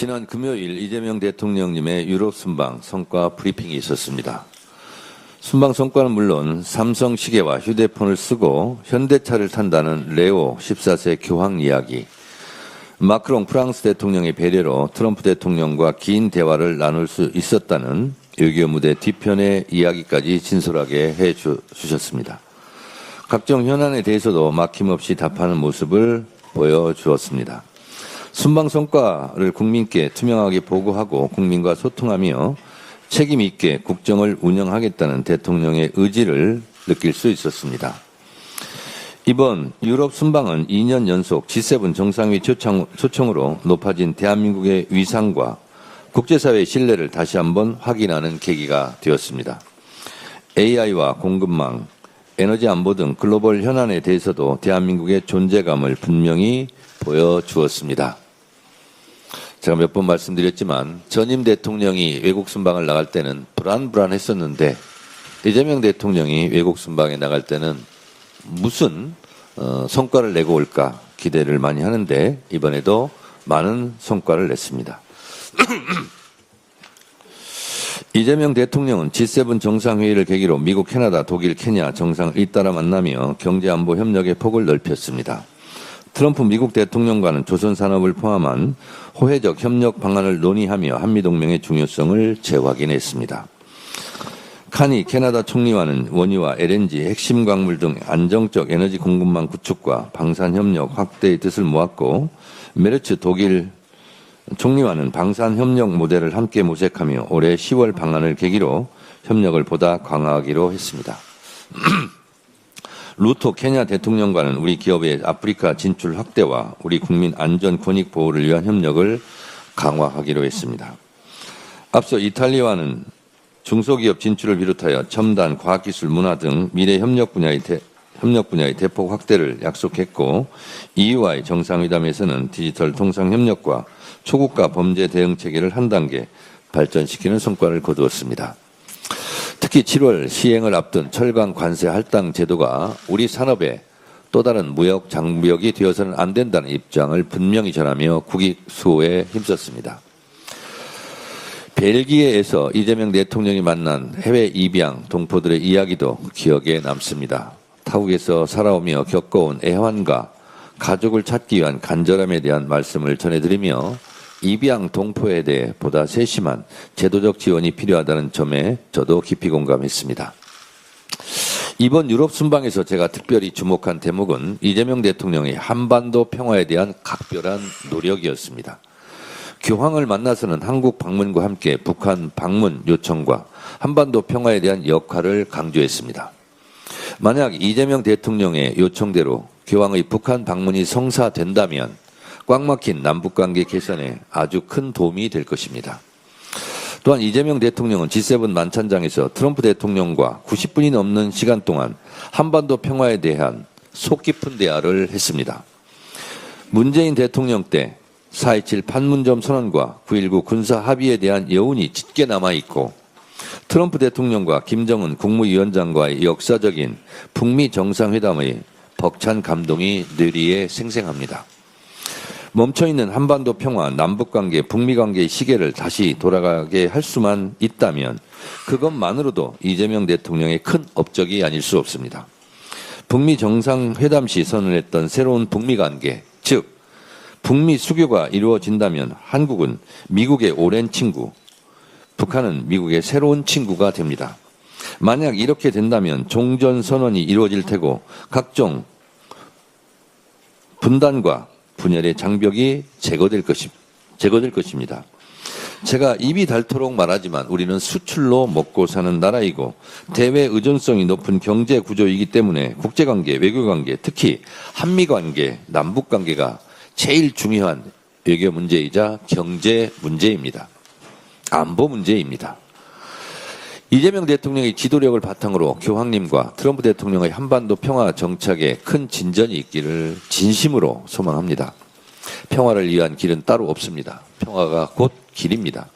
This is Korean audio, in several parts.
지난 금요일 이재명 대통령님의 유럽 순방 성과 브리핑이 있었습니다. 순방 성과는 물론 삼성 시계와 휴대폰을 쓰고 현대차를 탄다는 레오 14세 교황 이야기, 마크롱 프랑스 대통령의 배려로 트럼프 대통령과 긴 대화를 나눌 수 있었다는 외교 무대 뒤편의 이야기까지 진솔하게 해주셨습니다. 각종 현안에 대해서도 막힘없이 답하는 모습을 보여주었습니다. 순방 성과를 국민께 투명하게 보고하고 국민과 소통하며 책임 있게 국정을 운영하겠다는 대통령의 의지를 느낄 수 있었습니다. 이번 유럽 순방은 2년 연속 G7 정상회의 초청으로 높아진 대한민국의 위상과 국제사회의 신뢰를 다시 한번 확인하는 계기가 되었습니다. AI와 공급망, 에너지 안보 등 글로벌 현안에 대해서도 대한민국의 존재감을 분명히 보여주었습니다. 제가 몇 번 말씀드렸지만 전임 대통령이 외국 순방을 나갈 때는 불안했었는데 이재명 대통령이 외국 순방에 나갈 때는 무슨 성과를 내고 올까 기대를 많이 하는데 이번에도 많은 성과를 냈습니다. 이재명 대통령은 G7 정상회의를 계기로 미국, 캐나다, 독일, 케냐 정상을 잇따라 만나며 경제안보 협력의 폭을 넓혔습니다. 트럼프 미국 대통령과는 조선산업을 포함한 호혜적 협력 방안을 논의하며 한미동맹의 중요성을 재확인했습니다. 카니 캐나다 총리와는 원유와 LNG, 핵심 광물 등 안정적 에너지 공급망 구축과 방산협력 확대의 뜻을 모았고, 메르츠 독일 총리와는 방산협력 모델을 함께 모색하며 올해 10월 방안을 계기로 협력을 보다 강화하기로 했습니다. 루토 케냐 대통령과는 우리 기업의 아프리카 진출 확대와 우리 국민 안전 권익 보호를 위한 협력을 강화하기로 했습니다. 앞서 이탈리아와는 중소기업 진출을 비롯하여 첨단, 과학기술, 문화 등 미래 협력 분야의 대폭 확대를 약속했고, EU와의 정상회담에서는 디지털 통상 협력과 초국가 범죄 대응 체계를 한 단계 발전시키는 성과를 거두었습니다. 특히 7월 시행을 앞둔 철강 관세 할당 제도가 우리 산업에 또 다른 무역 장벽이 되어서는 안 된다는 입장을 분명히 전하며 국익 수호에 힘썼습니다. 벨기에에서 이재명 대통령이 만난 해외 입양 동포들의 이야기도 기억에 남습니다. 타국에서 살아오며 겪어온 애환과 가족을 찾기 위한 간절함에 대한 말씀을 전해드리며 입양 동포에 대해 보다 세심한 제도적 지원이 필요하다는 점에 저도 깊이 공감했습니다. 이번 유럽 순방에서 제가 특별히 주목한 대목은 이재명 대통령의 한반도 평화에 대한 각별한 노력이었습니다. 교황을 만나서는 한국 방문과 함께 북한 방문 요청과 한반도 평화에 대한 역할을 강조했습니다. 만약 이재명 대통령의 요청대로 교황의 북한 방문이 성사된다면 꽉 막힌 남북관계 개선에 아주 큰 도움이 될 것입니다. 또한 이재명 대통령은 G7 만찬장에서 트럼프 대통령과 90분이 넘는 시간 동안 한반도 평화에 대한 속 깊은 대화를 했습니다. 문재인 대통령 때 4.27 판문점 선언과 9.19 군사 합의에 대한 여운이 짙게 남아있고, 트럼프 대통령과 김정은 국무위원장과의 역사적인 북미 정상회담의 벅찬 감동이 뇌리에 생생합니다. 멈춰있는 한반도 평화, 남북관계, 북미관계의 시계를 다시 돌아가게 할 수만 있다면 그것만으로도 이재명 대통령의 큰 업적이 아닐 수 없습니다. 북미 정상회담 시 선언했던 새로운 북미관계, 즉 북미 수교가 이루어진다면 한국은 미국의 오랜 친구, 북한은 미국의 새로운 친구가 됩니다. 만약 이렇게 된다면 종전선언이 이루어질 테고 각종 분단과 분열의 장벽이 제거될 것입니다. 제가 입이 닳도록 말하지만 우리는 수출로 먹고 사는 나라이고 대외 의존성이 높은 경제 구조이기 때문에 국제관계, 외교관계, 특히 한미관계, 남북관계가 제일 중요한 외교 문제이자 경제 문제입니다. 안보 문제입니다. 이재명 대통령의 지도력을 바탕으로 교황님과 트럼프 대통령의 한반도 평화 정착에 큰 진전이 있기를 진심으로 소망합니다. 평화를 위한 길은 따로 없습니다. 평화가 곧 길입니다.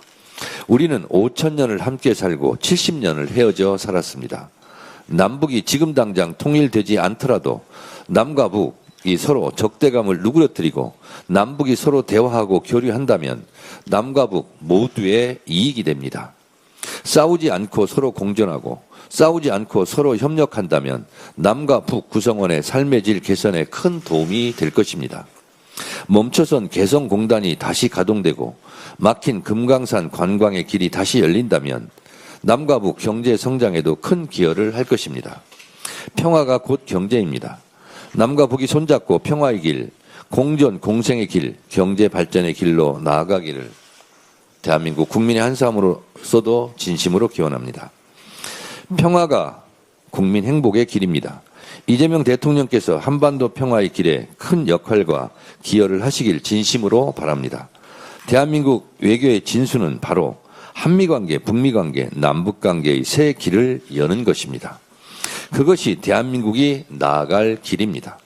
우리는 5,000년을 함께 살고 70년을 헤어져 살았습니다. 남북이 지금 당장 통일되지 않더라도 남과 북, 북이 서로 적대감을 누그러뜨리고 남북이 서로 대화하고 교류한다면 남과 북 모두의 이익이 됩니다. 싸우지 않고 서로 공존하고 싸우지 않고 서로 협력한다면 남과 북 구성원의 삶의 질 개선에 큰 도움이 될 것입니다. 멈춰선 개성공단이 다시 가동되고 막힌 금강산 관광의 길이 다시 열린다면 남과 북 경제 성장에도 큰 기여를 할 것입니다. 평화가 곧 경제입니다. 남과 북이 손잡고 평화의 길, 공존, 공생의 길, 경제 발전의 길로 나아가기를 대한민국 국민의 한 사람으로서도 진심으로 기원합니다. 평화가 국민 행복의 길입니다. 이재명 대통령께서 한반도 평화의 길에 큰 역할과 기여를 하시길 진심으로 바랍니다. 대한민국 외교의 진수는 바로 한미관계, 북미관계, 남북관계의 새 길을 여는 것입니다. 그것이 대한민국이 나아갈 길입니다.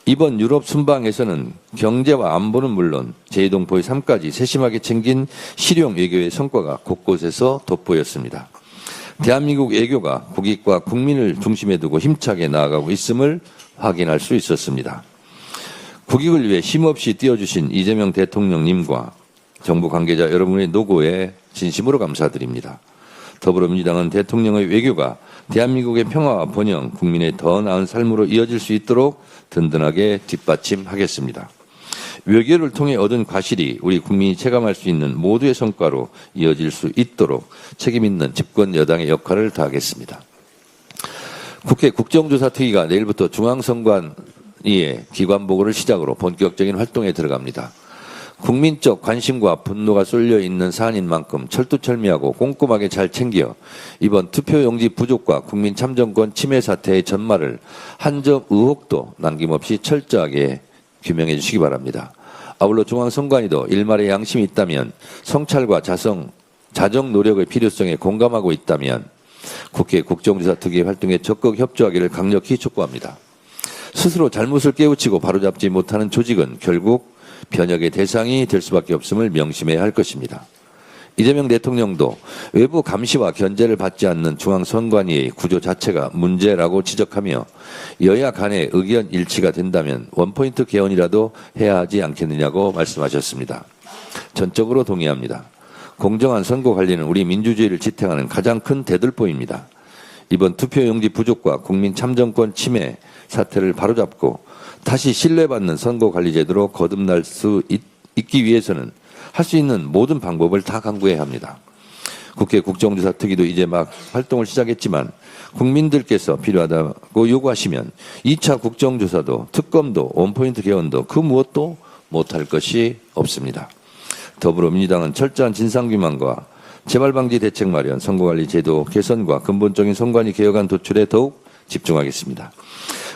이번 유럽 순방에서는 경제와 안보는 물론 제2동포의 삶까지 세심하게 챙긴 실용 외교의 성과가 곳곳에서 돋보였습니다. 대한민국 외교가 국익과 국민을 중심에 두고 힘차게 나아가고 있음을 확인할 수 있었습니다. 국익을 위해 힘없이 뛰어주신 이재명 대통령님과 정부 관계자 여러분의 노고에 진심으로 감사드립니다. 더불어민주당은 대통령의 외교가 대한민국의 평화와 번영, 국민의 더 나은 삶으로 이어질 수 있도록 든든하게 뒷받침하겠습니다. 외교를 통해 얻은 과실이 우리 국민이 체감할 수 있는 모두의 성과로 이어질 수 있도록 책임있는 집권 여당의 역할을 다하겠습니다. 국회 국정조사특위가 내일부터 중앙선관위의 기관보고를 시작으로 본격적인 활동에 들어갑니다. 국민적 관심과 분노가 쏠려 있는 사안인 만큼 철두철미하고 꼼꼼하게 잘 챙겨 이번 투표용지 부족과 국민 참정권 침해 사태의 전말을 한 점 의혹도 남김없이 철저하게 규명해 주시기 바랍니다. 아울러 중앙선관위도 일말의 양심이 있다면 성찰과 자정 노력의 필요성에 공감하고 있다면 국회 국정조사 특위 활동에 적극 협조하기를 강력히 촉구합니다. 스스로 잘못을 깨우치고 바로잡지 못하는 조직은 결국 변혁의 대상이 될 수밖에 없음을 명심해야 할 것입니다. 이재명 대통령도 외부 감시와 견제를 받지 않는 중앙선관위의 구조 자체가 문제라고 지적하며 여야 간의 의견 일치가 된다면 원포인트 개헌이라도 해야 하지 않겠느냐고 말씀하셨습니다. 전적으로 동의합니다. 공정한 선거 관리는 우리 민주주의를 지탱하는 가장 큰 대들보입니다. 이번 투표용지 부족과 국민 참정권 침해 사태를 바로잡고 다시 신뢰받는 선거관리제도로 거듭날 수 있기 위해서는 할 수 있는 모든 방법을 다 강구해야 합니다. 국회 국정조사 특위도 이제 막 활동을 시작했지만 국민들께서 필요하다고 요구하시면 2차 국정조사도 특검도 원포인트 개헌도 그 무엇도 못할 것이 없습니다. 더불어민주당은 철저한 진상규명과 재발방지 대책 마련, 선거관리제도 개선과 근본적인 선관위 개혁안 도출에 더욱 집중하겠습니다.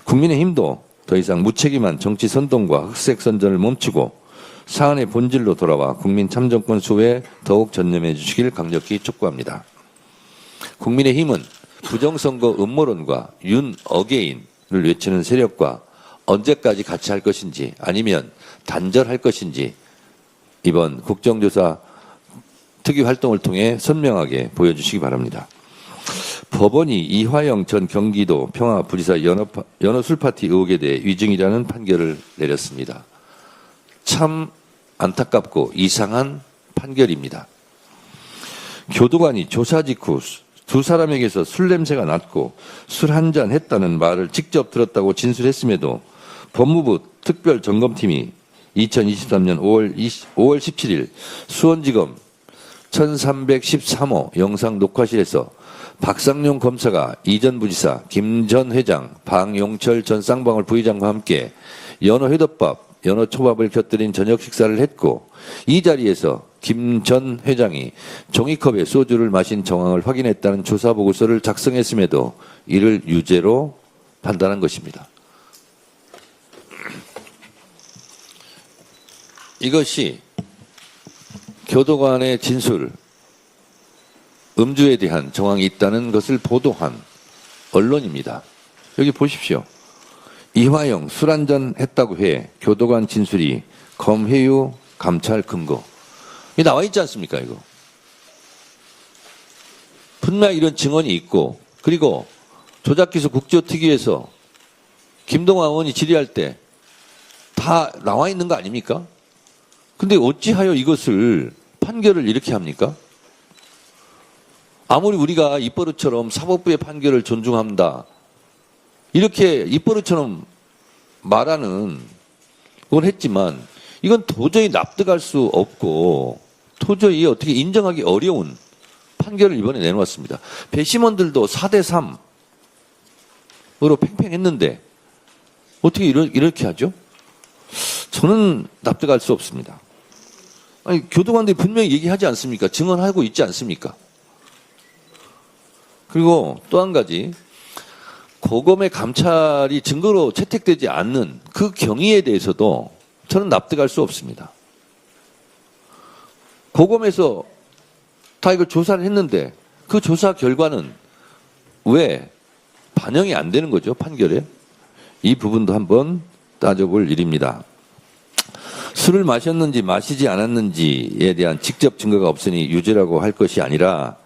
국민의힘도 더 이상 무책임한 정치 선동과 흑색 선전을 멈추고 사안의 본질로 돌아와 국민 참정권 수호에 더욱 전념해 주시길 강력히 촉구합니다. 국민의힘은 부정선거 음모론과 윤 어게인을 외치는 세력과 언제까지 같이 할 것인지 아니면 단절할 것인지 이번 국정조사 특위 활동을 통해 선명하게 보여주시기 바랍니다. 법원이 이화영 전 경기도 평화부지사 연어술파티 의혹에 대해 위증이라는 판결을 내렸습니다. 참 안타깝고 이상한 판결입니다. 교도관이 조사 직후 두 사람에게서 술 냄새가 났고 술 한잔 했다는 말을 직접 들었다고 진술했음에도 법무부 특별점검팀이 2023년 5월 17일 수원지검 1313호 영상 녹화실에서 박상용 검사가 이 전 부지사, 김 전 회장, 방용철 전 쌍방울 부의장과 함께 연어회덮밥, 연어초밥을 곁들인 저녁 식사를 했고 이 자리에서 김 전 회장이 종이컵에 소주를 마신 정황을 확인했다는 조사보고서를 작성했음에도 이를 유죄로 판단한 것입니다. 이것이 교도관의 진술, 음주에 대한 정황이 있다는 것을 보도한 언론입니다. 여기 보십시오. 이화영 술 한잔 했다고 해 교도관 진술이 검회유 감찰 근거. 이게 나와 있지 않습니까, 이거? 분명히 이런 증언이 있고, 그리고 조작기소 국조특위에서 김동완 의원이 질의할 때 다 나와 있는 거 아닙니까? 근데 어찌하여 이것을 판결을 이렇게 합니까? 아무리 우리가 입버릇처럼 사법부의 판결을 존중한다. 이렇게 입버릇처럼 말하는 건 했지만 이건 도저히 납득할 수 없고 도저히 어떻게 인정하기 어려운 판결을 이번에 내놓았습니다. 배심원들도 4대3으로 팽팽했는데 어떻게 이렇게 하죠? 저는 납득할 수 없습니다. 아니, 교도관들이 분명히 얘기하지 않습니까? 증언하고 있지 않습니까? 그리고 또 한 가지, 고검의 감찰이 증거로 채택되지 않는 그 경위에 대해서도 저는 납득할 수 없습니다. 고검에서 다 이걸 조사를 했는데 그 조사 결과는 왜 반영이 안 되는 거죠, 판결에? 이 부분도 한번 따져볼 일입니다. 술을 마셨는지 마시지 않았는지에 대한 직접 증거가 없으니 유죄라고 할 것이 아니라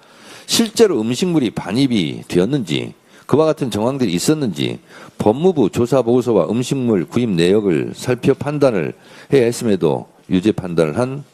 실제로 음식물이 반입이 되었는지 그와 같은 정황들이 있었는지 법무부 조사보고서와 음식물 구입 내역을 살펴 판단을 해야 했음에도 유죄 판단을 한